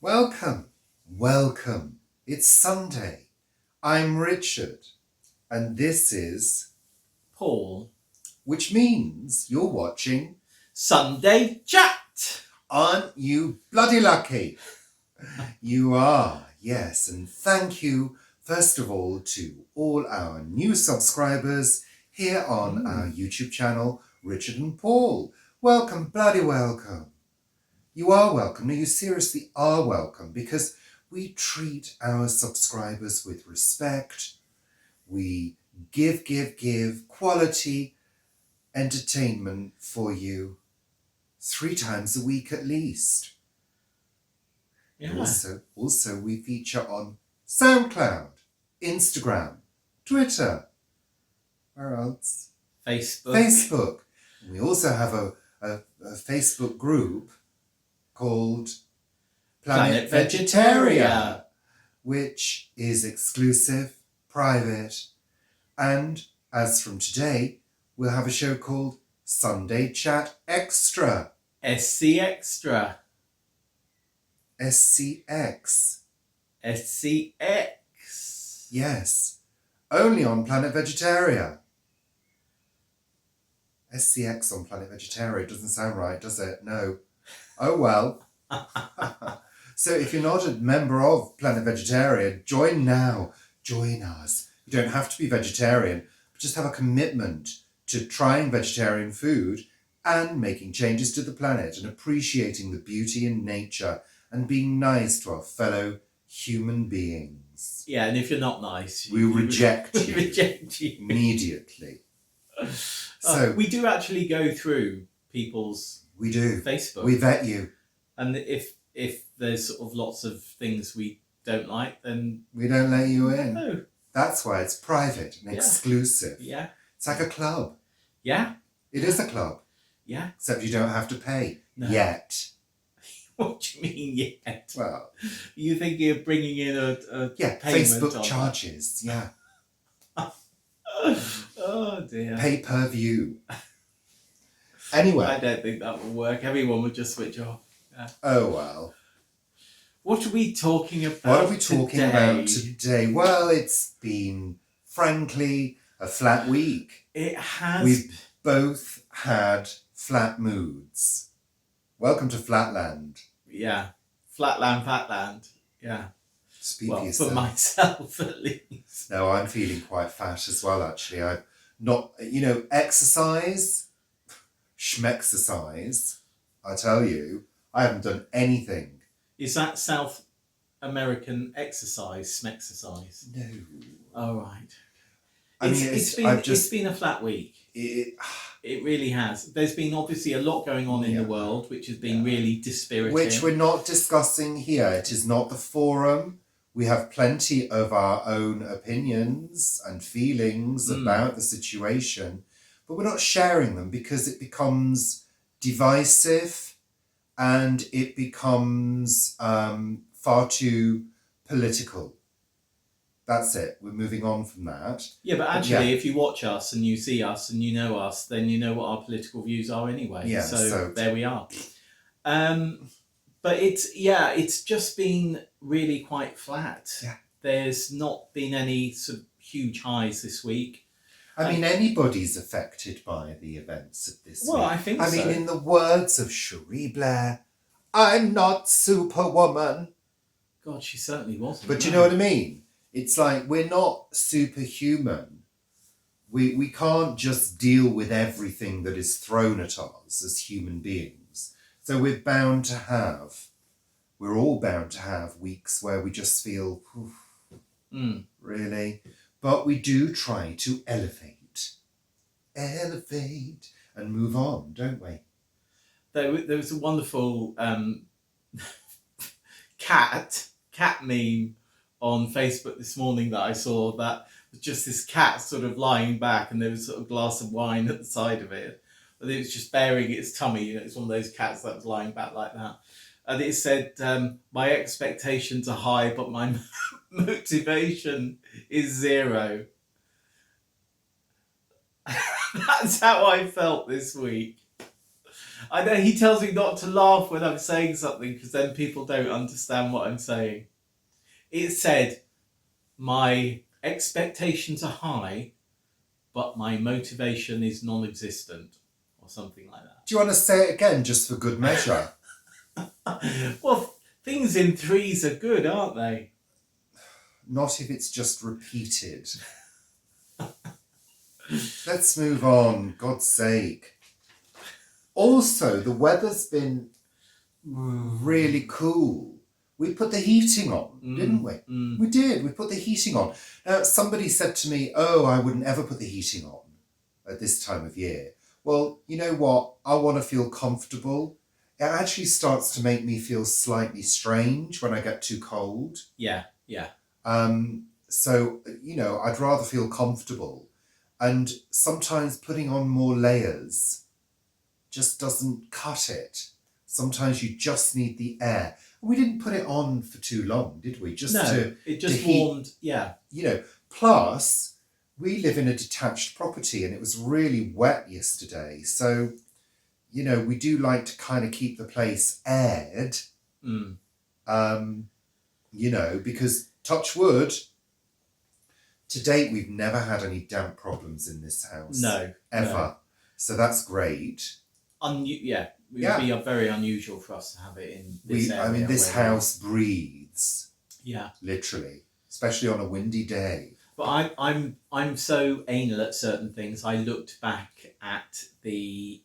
Welcome, welcome. It's Sunday. I'm Richard, and this is, Paul. which means you're watching. Sunday Chat. Aren't you bloody lucky? You are, yes, and thank you, first of all, to all our new subscribers here on our YouTube channel, Richard and Paul. Welcome, bloody welcome. You are welcome. No, you seriously are welcome, because we treat our subscribers with respect. We give quality entertainment for you 3 times a week at least. Yeah. Also, we feature on SoundCloud, Instagram, Twitter. Where else? Facebook. We also have a Facebook group called Planet Vegetaria, which is exclusive, private, and as from today, we'll have a show called Sunday Chat Extra. SC Extra. SCX. SCX. Yes. Only on Planet Vegetaria. SCX on Planet Vegetaria. Doesn't sound right, does it? No. Oh well. So if you're not a member of Planet Vegetaria, join now. Join us. You don't have to be vegetarian, but just have a commitment to trying vegetarian food and making changes to the planet and appreciating the beauty in nature and being nice to our fellow human beings. Yeah, and if you're not nice, we reject you. We reject you immediately. So we do actually go through people's Facebook. We vet you. And if there's sort of lots of things we don't like, then we don't let you in. No. That's why it's private and exclusive. Yeah. It's like a club. Yeah. It is a club. Yeah. Except you don't have to pay. No. Yet. What do you mean yet? Well, you think you're bringing in a payment Facebook on charges. That? Yeah. Oh dear. Pay per view. Anyway. I don't think that will work. Everyone would just switch off. Yeah. Oh well. What are we talking about What are we talking about today? Well, it's been, frankly, a flat week. It has. We've both had flat moods. Welcome to Flatland. Yeah. Flatland, Fatland. Yeah. Speak well, yourself. For myself, at least. No, I'm feeling quite fat as well, actually. I've not, exercise, schmexercise, I tell you, I haven't done anything. Is that South American exercise, smexercise? No. Oh, right. It's been a flat week. It really has. There's been obviously a lot going on in the world, which has been really dispiriting. Which we're not discussing here. It is not the forum. We have plenty of our own opinions and feelings about the situation, but we're not sharing them because it becomes divisive and it becomes far too political. That's it. We're moving on from that. Yeah, but actually, if you watch us and you see us and you know us, then you know what our political views are anyway. Yeah, so there we are. But it's just been really quite flat. Yeah. There's not been any sort of huge highs this week. I mean, anybody's affected by the events of this week. Well, I think so. I mean, in the words of Cherie Blair, I'm not Superwoman. God, she certainly wasn't. But you know what I mean? It's like we're not superhuman. We can't just deal with everything that is thrown at us as human beings. So we're all bound to have weeks where we just feel, really. But we do try to elevate and move on, don't we? There was a wonderful cat meme on Facebook this morning that I saw that was just this cat sort of lying back and there was sort of a glass of wine at the side of it. But it was just bearing its tummy. It's one of those cats that was lying back like that. And it said, my expectations are high, but my motivation is 0. That's how I felt this week. I know he tells me not to laugh when I'm saying something because then people don't understand what I'm saying. It said, my expectations are high, but my motivation is non-existent, or something like that. Do you want to say it again, just for good measure? Well, things in threes are good, aren't they? Not if it's just repeated. Let's move on, God's sake. Also, the weather's been really cool. We put the heating on, didn't we? We did. We put the heating on. Now, somebody said to me, oh, I wouldn't ever put the heating on at this time of year. Well, you know what? I want to feel comfortable. It actually starts to make me feel slightly strange when I get too cold. Yeah, yeah. So, you know, I'd rather feel comfortable. And sometimes putting on more layers just doesn't cut it. Sometimes you just need the air. We didn't put it on for too long, did we? It just warmed, yeah. You know, plus we live in a detached property and it was really wet yesterday. So, you know, we do like to kind of keep the place aired. You know, because touch wood, to date, we've never had any damp problems in this house. No. Ever. No. So that's great. It would be very unusual for us to have it in this area. I mean, this house breathes. Yeah. Literally. Especially on a windy day. But I'm so anal at certain things. I looked back at the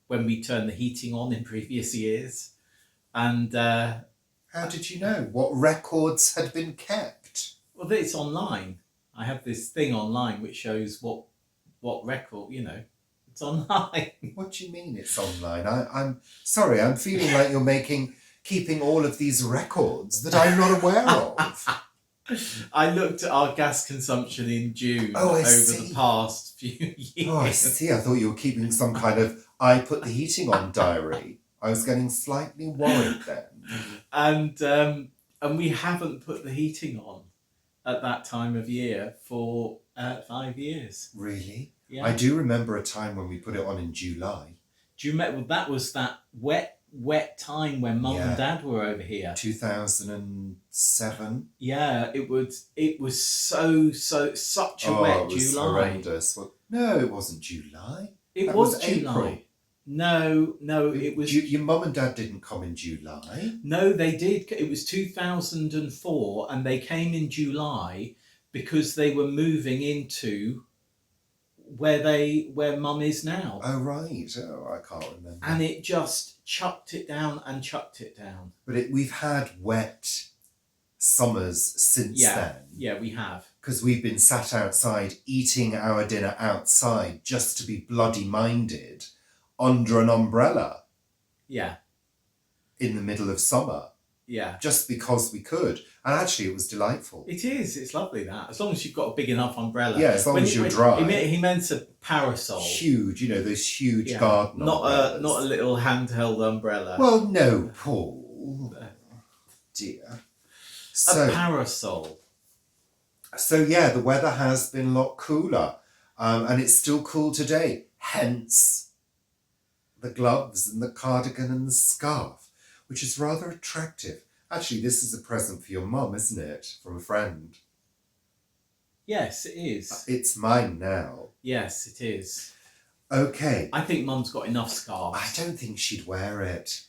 when we turned the heating on in previous years, and how did you know what records had been kept? Well, it's online. I have this thing online which shows what record, you know, it's online. What do you mean it's online? I'm sorry. I'm feeling like you're keeping all of these records that I'm not aware of. I looked at our gas consumption in June the past few years. Oh, I see. I thought you were keeping some kind of I put the heating on diary. I was getting slightly worried then. And we haven't put the heating on at that time of year for 5 years. Really? Yeah. I do remember a time when we put it on in July. Do you remember? That was that wet time when Mum and Dad were over here. 2007. Yeah, it was such a wet it was July. Horrendous. Well, no, it wasn't July. It was July. April. No, it was. Your mum and dad didn't come in July. No, they did. It was 2004, and they came in July because they were moving into where Mum is now. Oh right. Oh, I can't remember. And it just chucked it down and chucked it down. But we've had wet summers since then. Yeah, we have. Because we've been sat outside eating our dinner outside just to be bloody minded under an umbrella. Yeah. In the middle of summer. Yeah. Just because we could. And actually it was delightful. It is. It's lovely that. As long as you've got a big enough umbrella. Yeah, as long as you're dry. He meant a parasol. Huge, you know, those huge garden umbrellas. Not a little handheld umbrella. Well, no, Paul. Dear. A parasol. So yeah, the weather has been a lot cooler. And it's still cool today. Hence the gloves and the cardigan and the scarf, which is rather attractive. Actually, this is a present for your mum, isn't it? From a friend. Yes, it is. It's mine now. Yes, it is. Okay. I think Mum's got enough scarves. I don't think she'd wear it.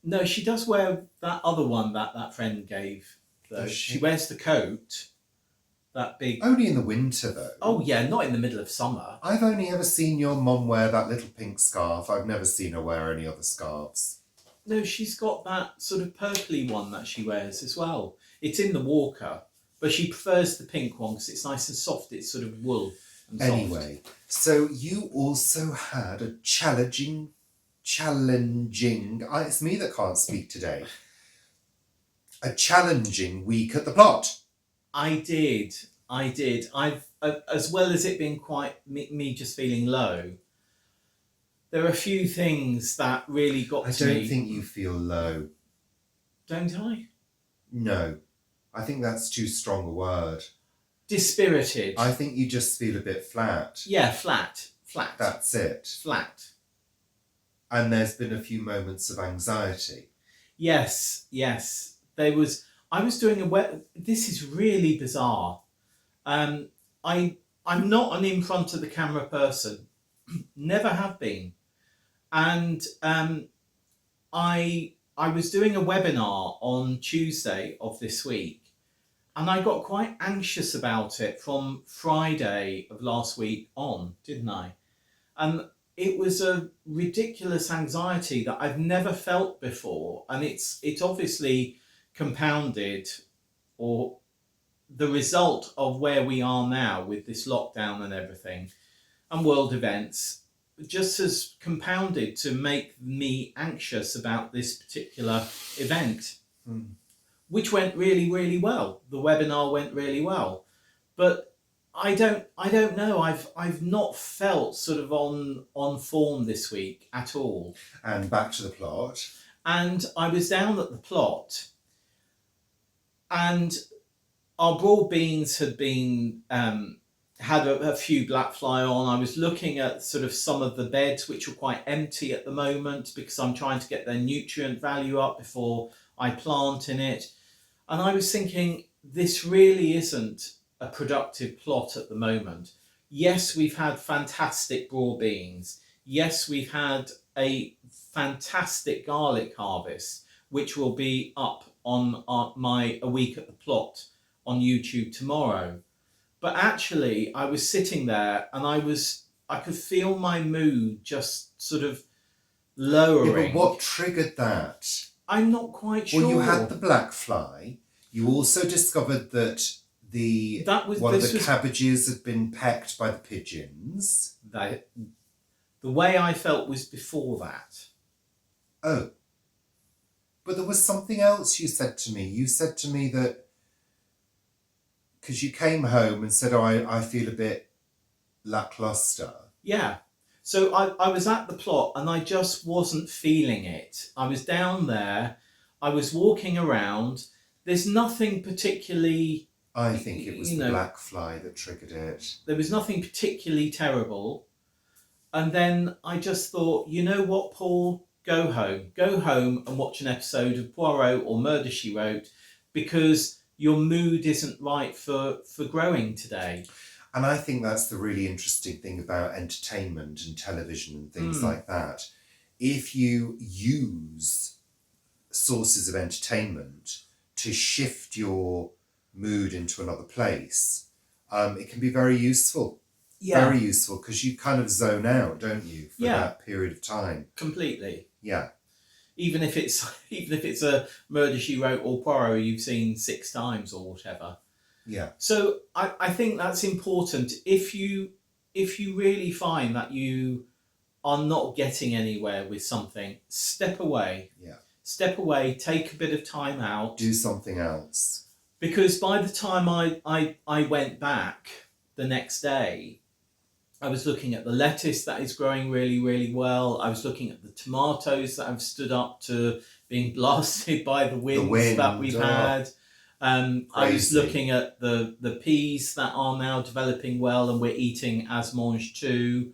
No, she does wear that other one that friend gave, though. She wears the coat. That big... Only in the winter, though. Oh, yeah, not in the middle of summer. I've only ever seen your mum wear that little pink scarf. I've never seen her wear any other scarves. No, she's got that sort of purpley one that she wears as well. It's in the Walker, but she prefers the pink one because it's nice and soft. It's sort of wool and soft. Anyway, so you also had a challenging... it's me that can't speak today. A challenging week at the plot. I did. I've, as well as it being quite me just feeling low, there are a few things that really got to me. I don't think you feel low. Don't I? No. I think that's too strong a word. Dispirited. I think you just feel a bit flat. Yeah, flat. That's it. Flat. And there's been a few moments of anxiety. Yes. There was. I was doing This is really bizarre. Um, I'm not an in front of the camera person. Never have been. And I was doing a webinar on Tuesday of this week, and I got quite anxious about it from Friday of last week on, didn't I? And it was a ridiculous anxiety that I've never felt before, and it's obviously compounded, or the result of where we are now with this lockdown and everything and world events just has compounded to make me anxious about this particular event, which went really, really well. The webinar went really well, but I don't know. I've not felt sort of on form this week at all. And back to the plot. And I was down at the plot, and our broad beans had been had a few black fly on. I was looking at sort of some of the beds which were quite empty at the moment because I'm trying to get their nutrient value up before I plant in it. And I was thinking, this really isn't a productive plot at the moment. Yes, we've had fantastic broad beans. Yes, we've had a fantastic garlic harvest, which will be up on my A Week at the Plot on YouTube tomorrow. But actually, I was sitting there and I could feel my mood just sort of lowering. Yeah, but what triggered that? I'm not quite sure. Well, you had the black fly. You also discovered that one of the cabbages had been pecked by the pigeons. The way I felt was before that. Oh. But there was something else you said to me. You said to me that because you came home and said, I feel a bit lackluster. Yeah. So I was at the plot and I just wasn't feeling it. I was down there. I was walking around. There's nothing particularly... I think it was the black fly that triggered it. There was nothing particularly terrible. And then I just thought, you know what, Paul? Go home. Go home and watch an episode of Poirot or Murder, She Wrote, because your mood isn't right for growing today. And I think that's the really interesting thing about entertainment and television and things like that. If you use sources of entertainment to shift your mood into another place, it can be very useful. Yeah. Very useful, because you kind of zone out, don't you, for that period of time. Completely. Yeah. Even if it's a Murder, She Wrote or Poirot you've seen 6 times or whatever. Yeah. So I think that's important. If you really find that you are not getting anywhere with something, step away. Yeah. Step away, take a bit of time out. Do something else. Because by the time I went back the next day, I was looking at the lettuce that is growing really, really well. I was looking at the tomatoes that have stood up to being blasted by the winds that we've had. I was looking at the peas that are now developing well and we're eating as mange too.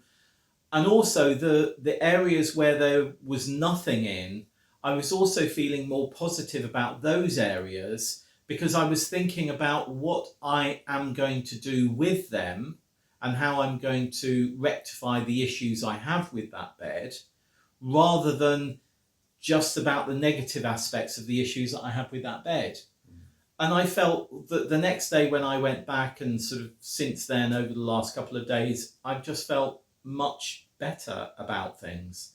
And also the areas where there was nothing in, I was also feeling more positive about those areas because I was thinking about what I am going to do with them and how I'm going to rectify the issues I have with that bed, rather than just about the negative aspects of the issues that I have with that bed. And I felt that the next day when I went back, and sort of since then over the last couple of days, I've just felt much better about things.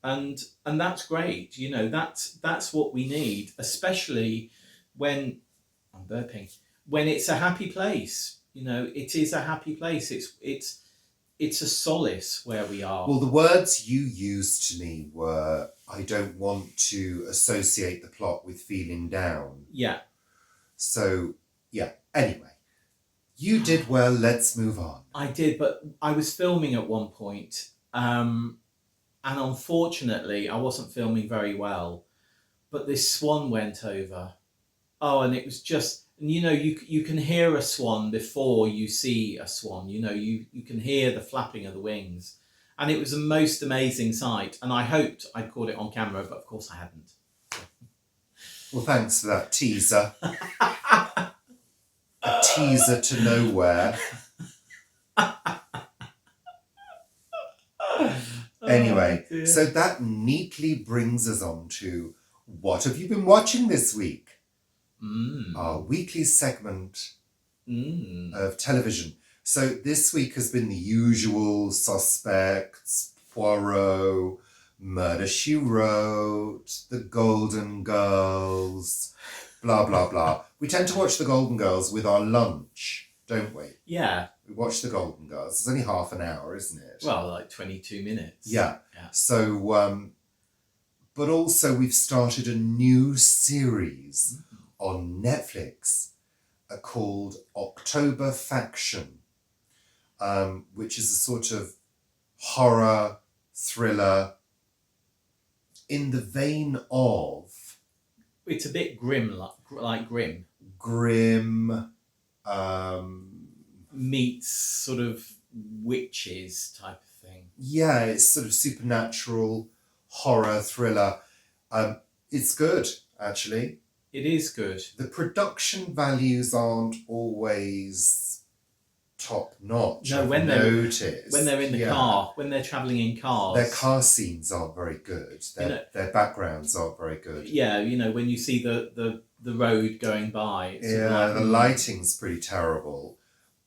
And that's great. That's what we need, especially when I'm burping, when it's a happy place. It is a happy place. It's a solace where we are. Well, the words you used to me were, I don't want to associate the plot with feeling down. Yeah. So, yeah. Anyway, you did well. Let's move on. I did, but I was filming at one point, and unfortunately, I wasn't filming very well. But this swan went over. Oh, and it was just... And you can hear a swan before you see a swan. You can hear the flapping of the wings. And it was the most amazing sight. And I hoped I'd caught it on camera, but of course I hadn't. Well, thanks for that teaser. A teaser to nowhere. Anyway, so that neatly brings us on to what have you been watching this week? Our weekly segment of television. So this week has been the usual suspects, Poirot, Murder, She Wrote, The Golden Girls, blah, blah, blah. We tend to watch The Golden Girls with our lunch, don't we? Yeah. We watch The Golden Girls. It's only half an hour, isn't it? Well, like 22 minutes. Yeah. So, but also we've started a new series on Netflix called October Faction, which is a sort of horror thriller in the vein of... It's a bit grim, like Grim. Grim. Meets sort of witches type of thing. Yeah, it's sort of supernatural horror thriller. It's good, actually. It is good. The production values aren't always top notch. No, when they're in the car, when they're travelling in cars, their car scenes aren't very good. Their backgrounds aren't very good. Yeah, when you see the road going by. The lighting's pretty terrible.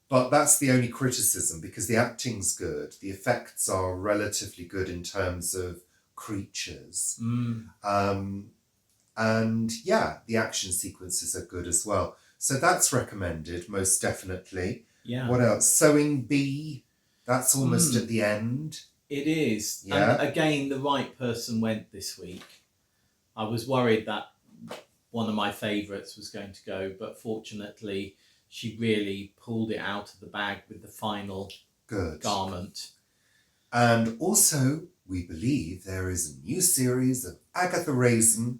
But that's the only criticism, because the acting's good. The effects are relatively good in terms of creatures. And yeah, the action sequences are good as well. So that's recommended, most definitely. Yeah. What else? Sewing Bee. That's almost at the end. It is. Yeah. And again, the right person went this week. I was worried that one of my favourites was going to go, but fortunately, she really pulled it out of the bag with the final garment. And also, we believe there is a new series of Agatha Raisin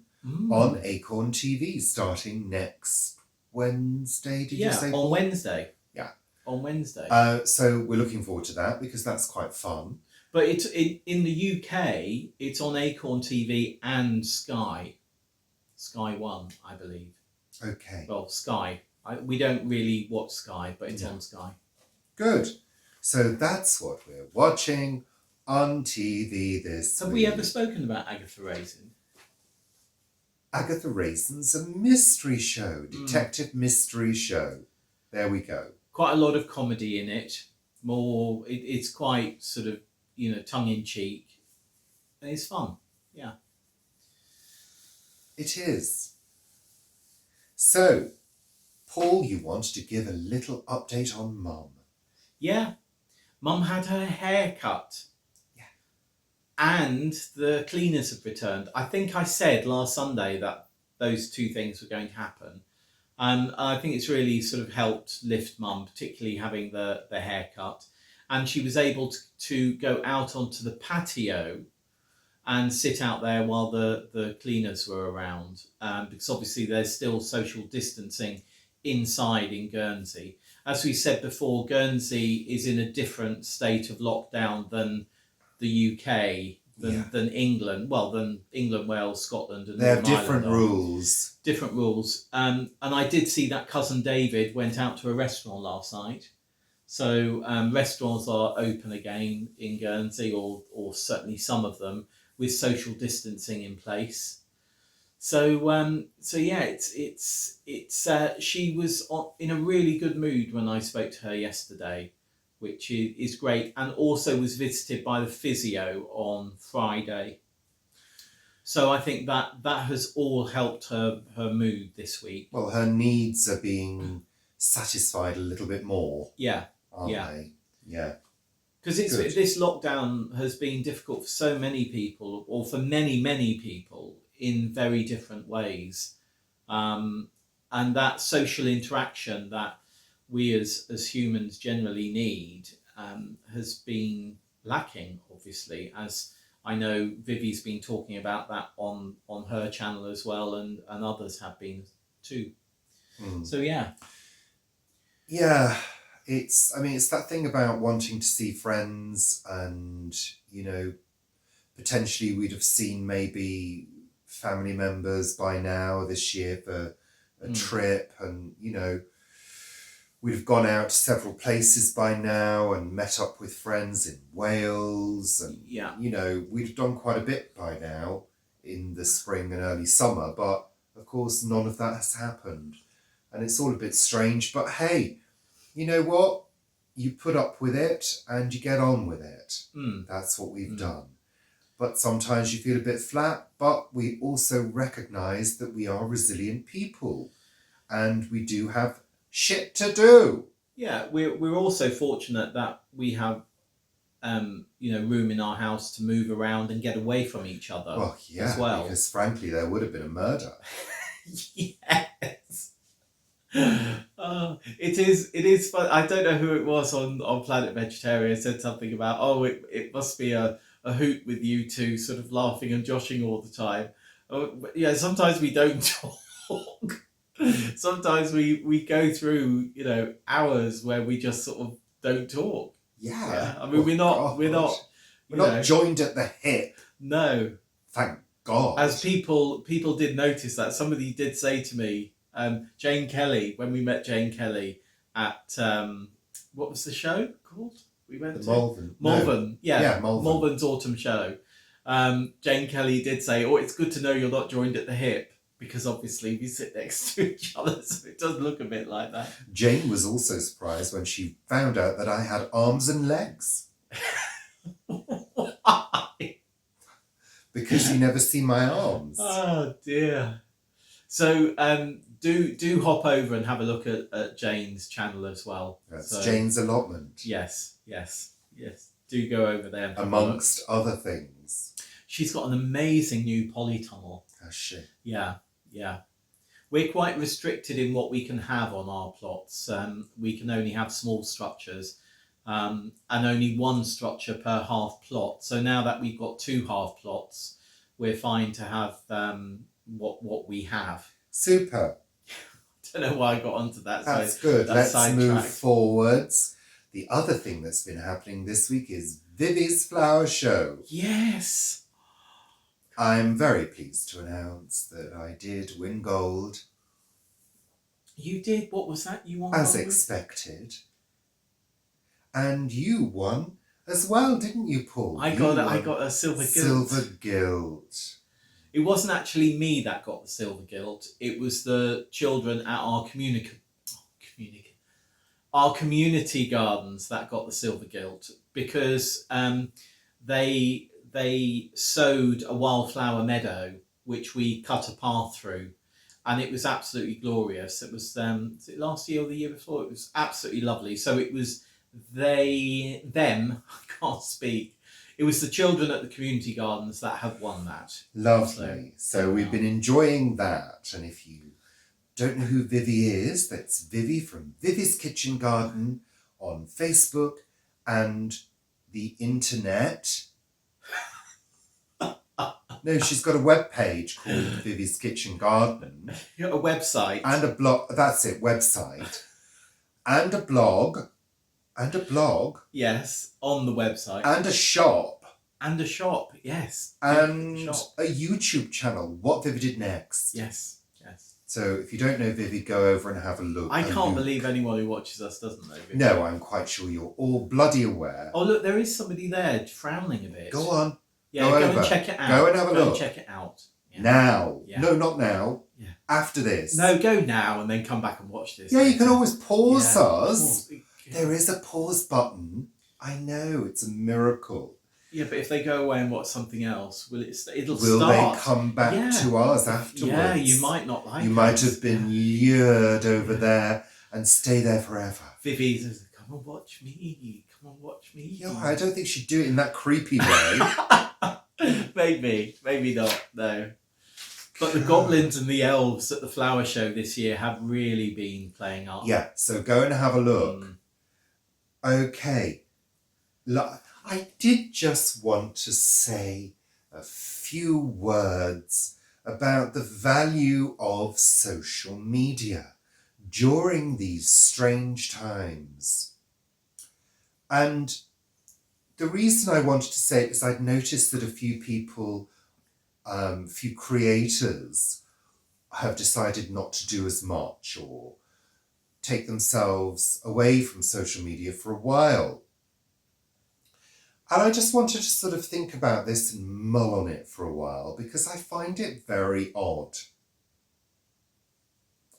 on Acorn TV starting next Wednesday. Did you say? On Wednesday. Yeah. On Wednesday. So we're looking forward to that because that's quite fun. But it's in the UK, it's on Acorn TV and Sky. Sky One, I believe. Okay. Well, Sky. We don't really watch Sky, but it's on Sky. Good. So that's what we're watching on TV this week. Have we ever spoken about Agatha Raisin? Agatha Raisin's a mystery show, detective mystery show. There we go. Quite a lot of comedy in it. It's quite sort of, tongue-in-cheek. And it's fun. Yeah. It is. So, Paul, you want to give a little update on Mum. Yeah. Mum had her hair cut. Yeah. And the cleaners have returned. I think I said last Sunday that those two things were going to happen. And I think it's really sort of helped lift Mum, particularly having the haircut. And she was able to go out onto the patio and sit out there while the cleaners were around. Because obviously there's still social distancing inside in Guernsey. As we said before, Guernsey is in a different state of lockdown than the UK, than England. Well, than England, Wales, Scotland and they have Northern different Ireland rules. Different rules. And I did see that Cousin David went out to a restaurant last night. So restaurants are open again in Guernsey, or certainly some of them, with social distancing in place. So yeah, she was in a really good mood when I spoke to her yesterday, which is great, and also was visited by the physio on Friday. So I think that has all helped her mood this week. Well, her needs are being satisfied a little bit more. Yeah. Aren't they? Yeah. Because this lockdown has been difficult for so many people, or for many, many people, in very different ways. And that social interaction that we as humans generally need has been lacking, obviously, as I know Vivi's been talking about that on her channel as well, and others have been too. So yeah. Yeah, it's that thing about wanting to see friends, and potentially we'd have seen maybe family members by now this year for a trip, and we'd have gone out to several places by now and met up with friends in Wales, and we'd have done quite a bit by now in the spring and early summer, but of course none of that has happened, and it's all a bit strange. But hey, you know what? You put up with it and you get on with it. That's what we've done. But sometimes you feel a bit flat, but we also recognise that we are resilient people and we do have shit to do. Yeah, we're also fortunate that we have room in our house to move around and get away from each other. Well, yeah, as well. Because frankly there would have been a murder. Yes. It is fun. I don't know who it was on Planet Vegetaria said something about, it must be a hoot with you two sort of laughing and joshing all the time. Sometimes we don't talk. Sometimes we go through hours where we just sort of don't talk. Yeah. I mean, we're not joined at the hip. No. Thank God. As people did notice that. Somebody did say to me, Jane Kelly, when we met Jane Kelly at what was the show called? We went to Malvern. Malvern. No. Yeah, Malvern. Malvern's autumn show. Jane Kelly did say, it's good to know you're not joined at the hip, because obviously we sit next to each other, so it does look a bit like that. Jane was also surprised when she found out that I had arms and legs. Why? Because you never see my arms. Oh dear. So do hop over and have a look at Jane's channel as well. That's Jane's allotment. Yes. Do go over there. And amongst other things. She's got an amazing new polytunnel. Has she? Yeah. We're quite restricted in what we can have on our plots. We can only have small structures, and only one structure per half plot. So now that we've got 2 half plots, we're fine to have what we have. Super. I don't know why I got onto that. That's good. Let's move forwards. The other thing that's been happening this week is Vivi's Flower Show. Yes. I'm very pleased to announce that I did win gold. You did? What was that? You won as gold? Expected. And you won as well, didn't you, Paul? I got a silver gilt. Silver gilt. It wasn't actually me that got the silver gilt. It was the children at our community gardens that got the silver gilt, because they sowed a wildflower meadow which we cut a path through, and it was absolutely glorious. It was was it last year or the year before? It was absolutely lovely. So it was them, I can't speak. It was the children at the community gardens that have won that. Lovely. So we've been enjoying that. And if you don't know who Vivi is, that's Vivi from Vivi's Kitchen Garden on Facebook and the internet. No, she's got a webpage called Vivi's Kitchen Garden. A website. And a blog. That's it, website. And a blog. And a blog. Yes, on the website. And a shop. And a shop, yes. And a YouTube channel, What Vivi Did Next. Yes. So if you don't know Vivi, go over and have a look. I can't believe anyone who watches us doesn't know Vivi. No, I'm quite sure you're all bloody aware. Oh, look, there is somebody there frowning a bit. Go on. Yeah, go and check it out. Go and have a look. Go and check it out. Yeah. Now. Yeah. No, not now. Yeah. After this. No, go now and then come back and watch this. Yeah, later. you can always pause us. Yeah. There is a pause button. I know, it's a miracle. Yeah, but if they go away and watch something else, it'll start. Will they come back to us afterwards? Yeah, you might not like it. You might have been lured over there and stay there forever. Vivi says, come and watch me. Come and watch me. Yeah, I don't think she'd do it in that creepy way. Maybe not, no. But the goblins and the elves at the flower show this year have really been playing up. Yeah, so go and have a look. Okay. I did just want to say a few words about the value of social media during these strange times. And the reason I wanted to say it is I'd noticed that a few people, few creators have decided not to do as much or take themselves away from social media for a while. And I just wanted to sort of think about this and mull on it for a while because I find it very odd.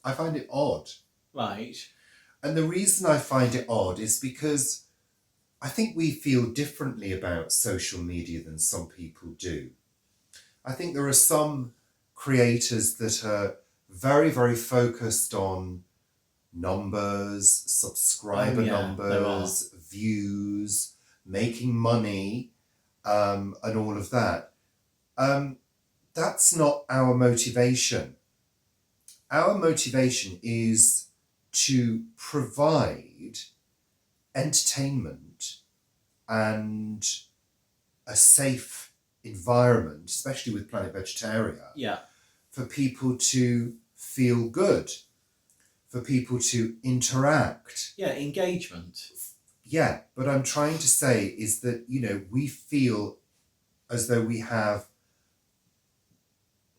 I find it odd. Right. And the reason I find it odd is because I think we feel differently about social media than some people do. I think there are some creators that are very, very focused on numbers, subscriber numbers, views, making money, and all of that. That's not our motivation. Our motivation is to provide entertainment and a safe environment, especially with Planet Vegetaria, for people to feel good, for people to interact. Yeah, engagement. Yeah, but I'm trying to say is that, we feel as though we have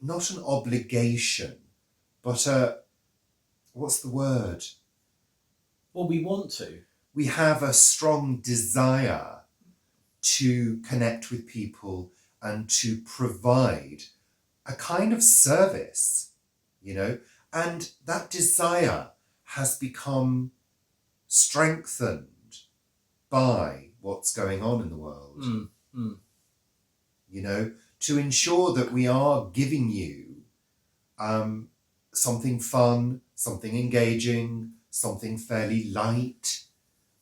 not an obligation, but what's the word? Well, we want to. We have a strong desire to connect with people and to provide a kind of service, and that desire has become strengthened by what's going on in the world. To ensure that we are giving you something fun, something engaging, something fairly light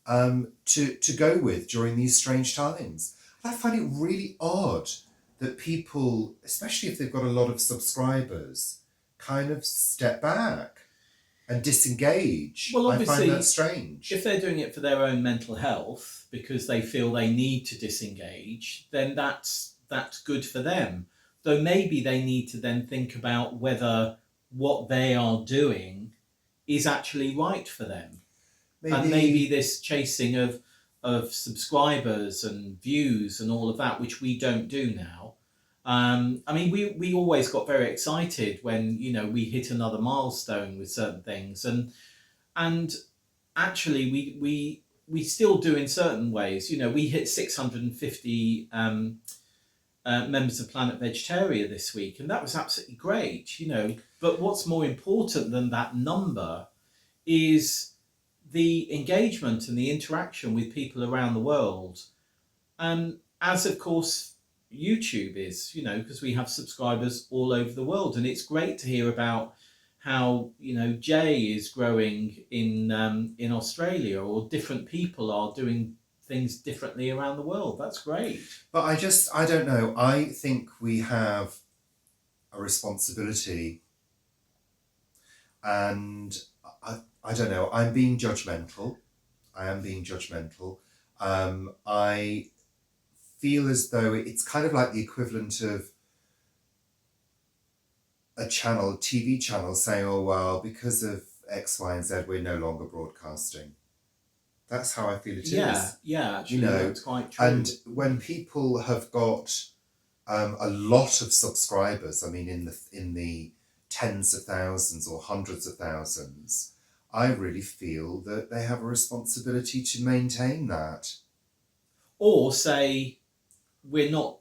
to go with during these strange times. And I find it really odd that people, especially if they've got a lot of subscribers, kind of step back and disengage. Well, obviously, I find that strange. If they're doing it for their own mental health because they feel they need to disengage, then that's good for them. Though maybe they need to then think about whether what they are doing is actually right for them. And maybe this chasing of subscribers and views and all of that, which we don't do now. We always got very excited when we hit another milestone with certain things, and actually we still do in certain ways. We hit 650 members of Planet Vegetaria this week, and that was absolutely great. But what's more important than that number is the engagement and the interaction with people around the world, as of course YouTube is, because we have subscribers all over the world, and it's great to hear about how Jay is growing in Australia, or different people are doing things differently around the world. That's great. But I don't know. I think we have a responsibility, and I don't know. I'm being judgmental. I am being judgmental. I feel as though it's kind of like the equivalent of a TV channel saying, oh, well, because of X, Y, and Z, we're no longer broadcasting. That's how I feel it is. Yeah, actually, that's quite true. And when people have got a lot of subscribers, in the tens of thousands or hundreds of thousands, I really feel that they have a responsibility to maintain that. Or say, we're not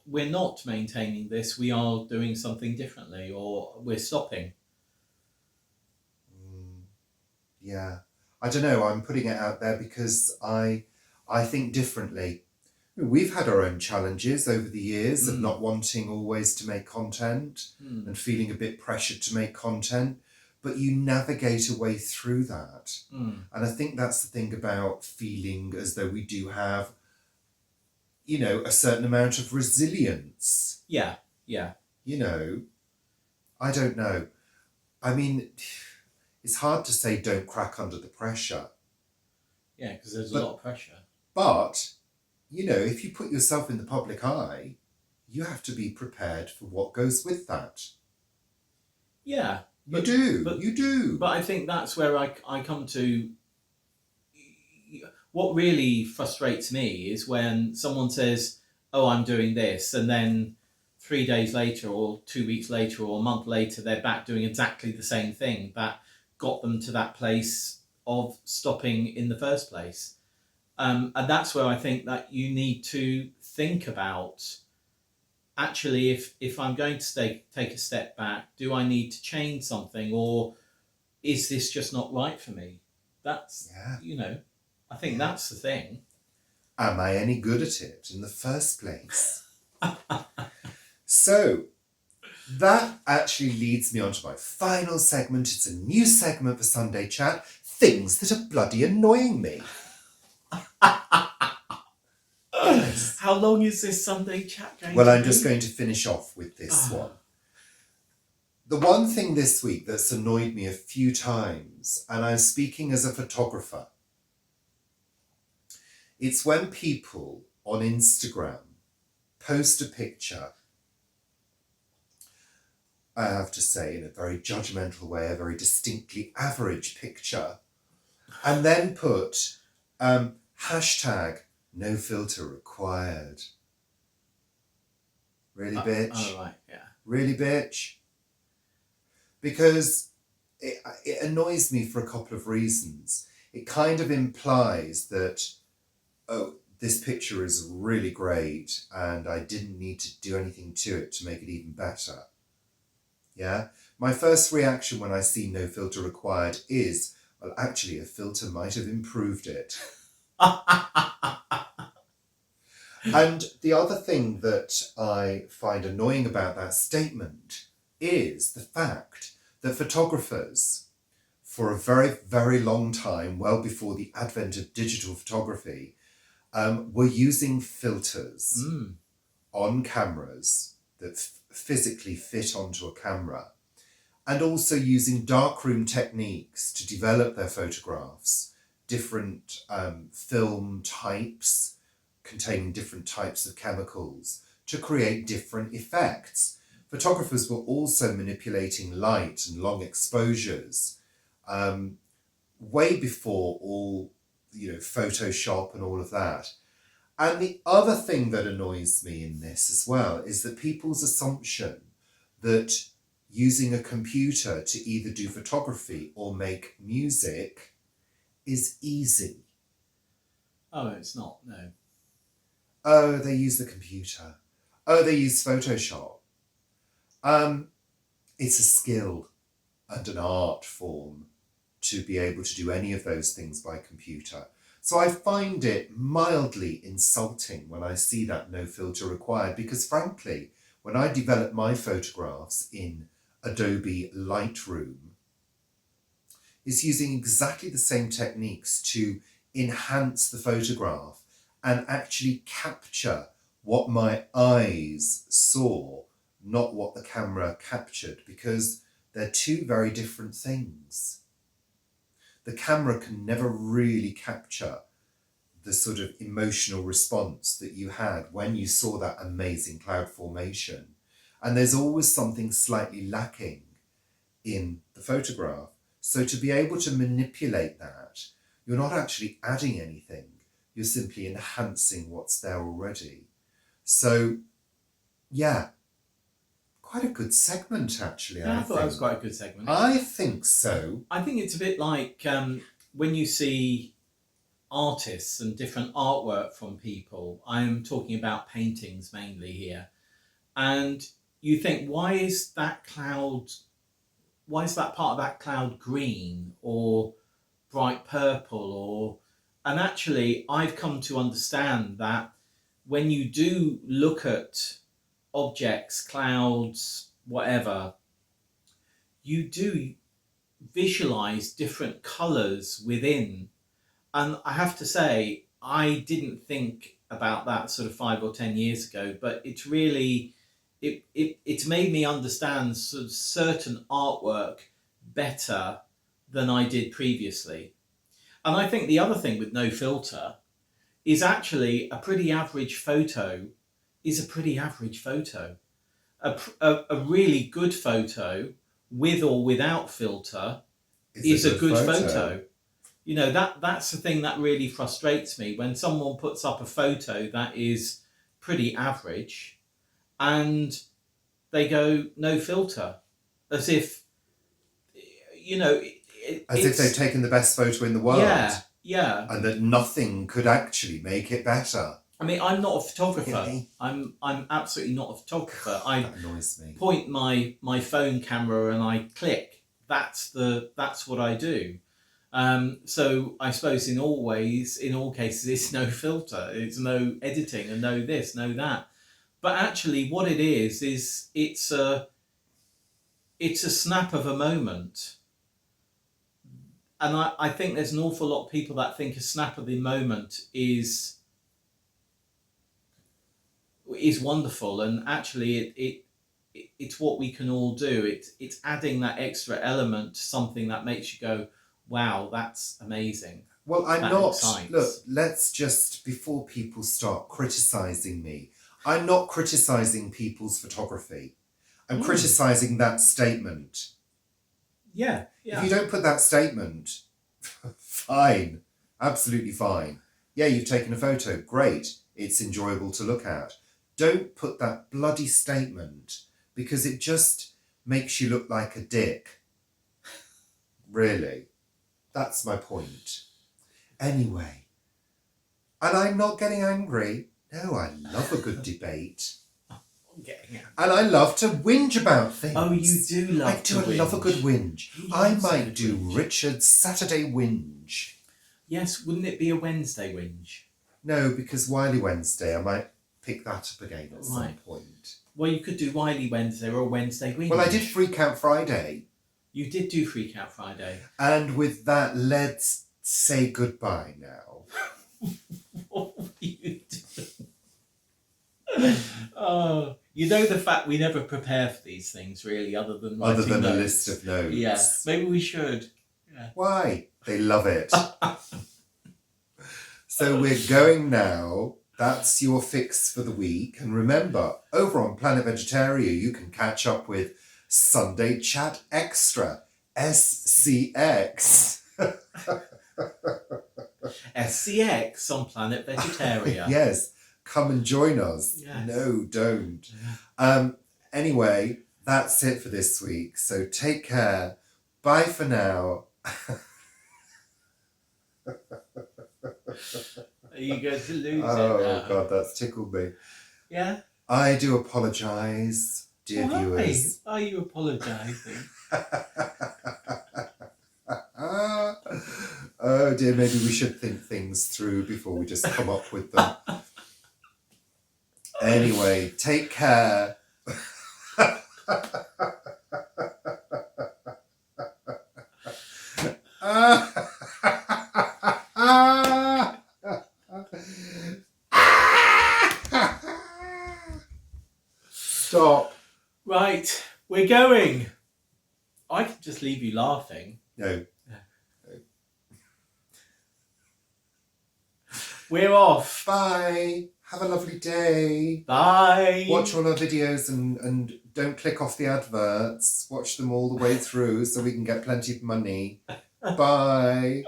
maintaining this, we are doing something differently, or we're stopping. Yeah. I don't know, I'm putting it out there because I think differently. We've had our own challenges over the years of not wanting always to make content and feeling a bit pressured to make content, but you navigate a way through that. And I think that's the thing about feeling as though we do have a certain amount of resilience. Yeah. I don't know. It's hard to say don't crack under the pressure. Yeah, because there's a lot of pressure. But, if you put yourself in the public eye, you have to be prepared for what goes with that. Yeah. You do. But I think that's where I come to. what really frustrates me is when someone says, "Oh, I'm doing this," and then 3 days later, or 2 weeks later, or a month later, they're back doing exactly the same thing that got them to that place of stopping in the first place. And that's where I think that you need to think about, actually, if I'm going to take a step back, do I need to change something, or is this just not right for me? That's, Yeah. I think Yeah. that's the thing. Am I any good at it in the first place? So that actually leads me on to my final segment. It's a new segment for Sunday Chat, things that are bloody annoying me. Yes. How long is this Sunday Chat going Well, to I'm be? just going to finish off with this one. The one thing this week that's annoyed me a few times, and I'm speaking as a photographer, it's when people on Instagram post a picture, I have to say, in a very judgmental way, a very distinctly average picture, and then put hashtag no filter required. Really, bitch? Oh, right, yeah. Really, bitch? Because it annoys me for a couple of reasons. It kind of implies that, oh, this picture is really great and I didn't need to do anything to it to make it even better. Yeah? My first reaction when I see no filter required is, well, actually, a filter might have improved it. And the other thing that I find annoying about that statement is the fact that photographers, for a very, very long time, well before the advent of digital photography, were using filters on cameras that physically fit onto a camera, and also using darkroom techniques to develop their photographs, different film types containing different types of chemicals to create different effects. Photographers were also manipulating light and long exposures way before all, Photoshop and all of that. And the other thing that annoys me in this as well is that people's assumption that using a computer to either do photography or make music is easy. Oh, it's not, no. Oh, they use the computer. Oh, they use Photoshop. It's a skill and an art form to be able to do any of those things by computer. So I find it mildly insulting when I see that no filter required, because frankly, when I develop my photographs in Adobe Lightroom, it's using exactly the same techniques to enhance the photograph and actually capture what my eyes saw, not what the camera captured, because they're two very different things. The camera can never really capture the sort of emotional response that you had when you saw that amazing cloud formation. And there's always something slightly lacking in the photograph. So to be able to manipulate that, you're not actually adding anything. You're simply enhancing what's there already. So, yeah, quite a good segment, actually. Yeah, I thought that was quite a good segment. I think so. I think it's a bit like when you see artists and different artwork from people. I'm talking about paintings mainly here. And you think, why is that part of that cloud green or bright purple? And actually, I've come to understand that when you do look at objects, clouds, whatever, you do visualize different colors within. And I have to say, I didn't think about that sort of 5 or 10 years ago, but it's really, it's made me understand sort of certain artwork better than I did previously. And I think the other thing with no filter is actually a pretty average photo is a pretty average photo. A really good photo with or without filter is a good photo. you know, that's the thing that really frustrates me when someone puts up a photo that is pretty average and they go no filter, as if, you know, As if they've taken the best photo in the world. Yeah, yeah. And that nothing could actually make it better. I mean, I'm not a photographer. Really? I'm absolutely not a photographer. I That annoys me. point my phone camera and I click. That's what I do. So I suppose in all cases, it's no filter. It's no editing and no this, no that. But actually, what it is it's a snap of a moment. And I think there's an awful lot of people that think a snap of the moment is wonderful, and actually it's what we can all do. It's adding that extra element to something that makes you go, wow, that's amazing. Well, I'm That not. excites. Look, let's just, before people start criticising me, I'm not criticising people's photography. I'm criticising that statement. Yeah. If you don't put that statement, fine, absolutely fine. Yeah, you've taken a photo, great, it's enjoyable to look at. Don't put that bloody statement, because it just makes you look like a dick. Really. That's my point. Anyway, and I'm not getting angry. No, I love a good debate. I'm getting it. And I love to whinge about things. Oh, you do love I love a good whinge. You I love a might good do whinge. Richard's Saturday whinge. Yes, wouldn't it be a Wednesday whinge? No, because Wiley Wednesday, I might pick that up again at some point. Well, you could do Wiley Wednesday or a Wednesday whinge. Well, I did Freak Out Friday. You did do Freak Out Friday. And with that, let's say goodbye now. What were you doing? Oh, you know the fact we never prepare for these things, really, other than writing Other than notes. a list of notes. Yeah, maybe we should. Yeah. Why? They love it. So we're going now. That's your fix for the week. And remember, over on Planet Vegetaria, you can catch up with Sunday Chat Extra, SCX. SCX on Planet Vegetaria. Yes, come and join us. Yes. No, don't. Anyway, that's it for this week. So take care. Bye for now. Are you going to lose it Oh, now? God, that's tickled me. Yeah? I do apologise, dear Why viewers. are you apologising? Oh dear, maybe we should think things through before we just come up with them. Anyway, take care. Stop. Right, we're going. I could just leave you laughing. No. We're off. Bye. Have a lovely day. Bye. Watch all our videos and don't click off the adverts. Watch them all the way through so we can get plenty of money. Bye.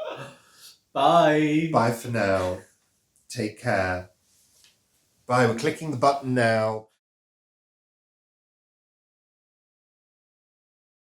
Bye. Bye for now. Take care. Bye. We're clicking the button now.